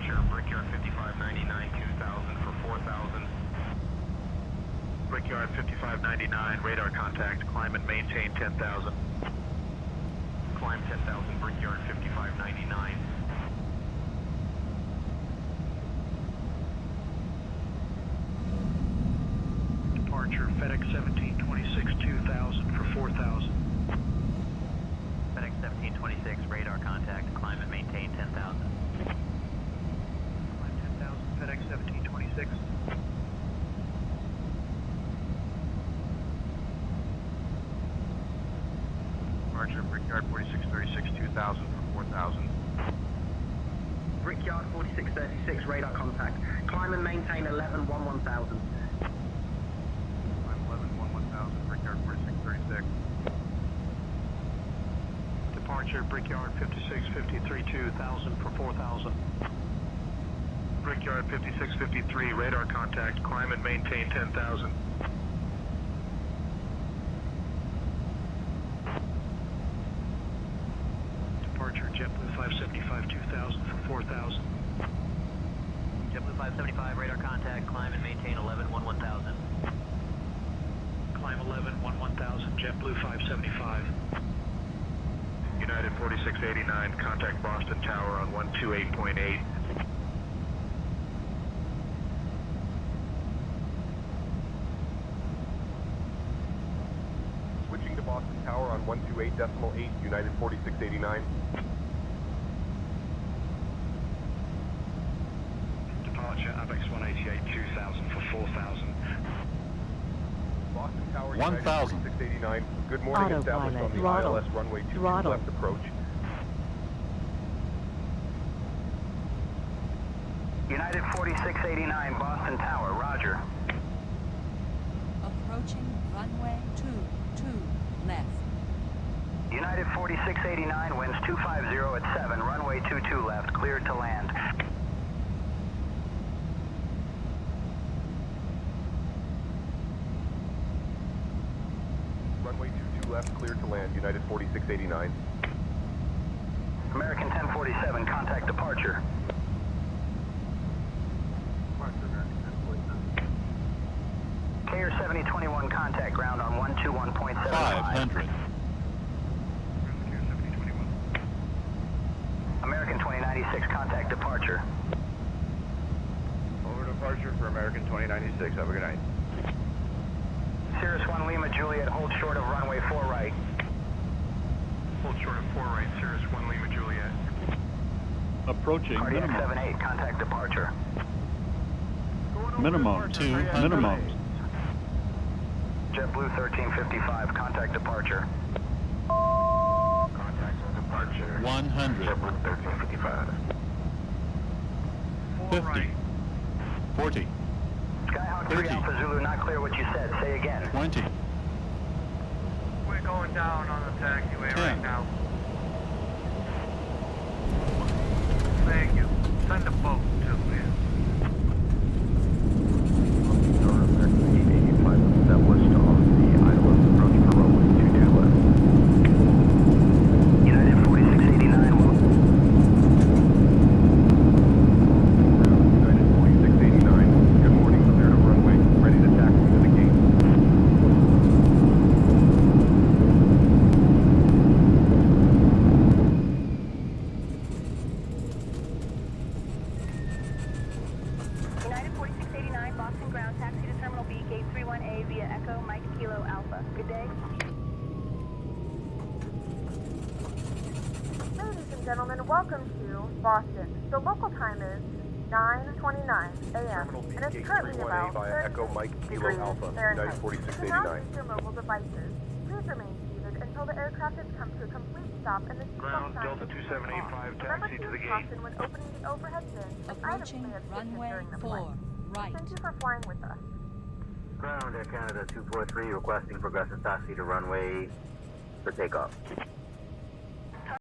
Departure, Brickyard 5599, 2000 for 4000. Brickyard 5599, radar contact, climb and maintain 10,000. Climb 10,000, Brickyard 5599. Departure, FedEx 1726, 2000 for 4000. FedEx 1726, radar contact, climb and maintain 10,000. Climb 10,000, FedEx 1726. Departure, Brickyard 4636, 2000 for 4000. Brickyard 4636, radar contact. Climb and maintain 11, 1000. Climb 11, 1000, Brickyard 4636. Departure, Brickyard 5653, 2000 for 4000. Brickyard 5653, radar contact, climb and maintain 10,000. Departure, JetBlue 575, 2000 for 4000. JetBlue 575, radar contact, climb and maintain 11, 1000. Climb 11, 1000, JetBlue 575. United 4689, contact Boston Tower on 128.8. Switching to Boston Tower on 128.8, United 4689. Departure, Abex 188, 2000 for 4000. Boston Tower, 1000. 4689. Good morning, established on the ILS runway 22 left approach. United 4689, Boston Tower, roger. Approaching runway 22 left. United 4689, winds 250 at 7, runway 22 left, cleared to land. Runway 22 left, cleared to land, United 4689. American 1047, contact departure. Carrier 7021, contact ground on 121.75. 500. American 2096, contact departure. Over departure for American 2096. Have a good night. Cirrus 1 Lima Juliet, hold short of runway 4 right. Hold short of 4 right, Cirrus 1 Lima Juliet. Approaching Cardiac minimum. 78, contact departure. Minimum to minimum. JetBlue 1355, contact departure. Contact on departure. 100. JetBlue 1355. 50. 40. Skyhawk 3 30. Alpha Zulu, not clear what you said. Say again. 20. We're going down on the taxiway 10. right now. Thank you. Send a boat to me. United 4689, will United 4689. Good morning, clear to runway. Ready to taxi to the gate. United 4689, Boston ground, taxi to Terminal B, Gate 31A via Echo Mike Kilo Alpha. Good day. Ladies and gentlemen, welcome to Boston. The local time is 9:29 a.m. Terminal B, and it's Gate currently 31A about via Echo Mike Kilo 38 Alpha, Fahrenheit. United 4689. To not use your mobile devices, please remain seated until the aircraft has come to a complete stop and the seatbelt Ground, sign Delta is turned 2785, off. taxi Remember to the use gate. caution when opening the overhead bins as items Approaching may have shifted runway during the 4 flight. right. Thank you for flying with us. Ground, Air Canada 243, requesting progressive taxi to runway for takeoff.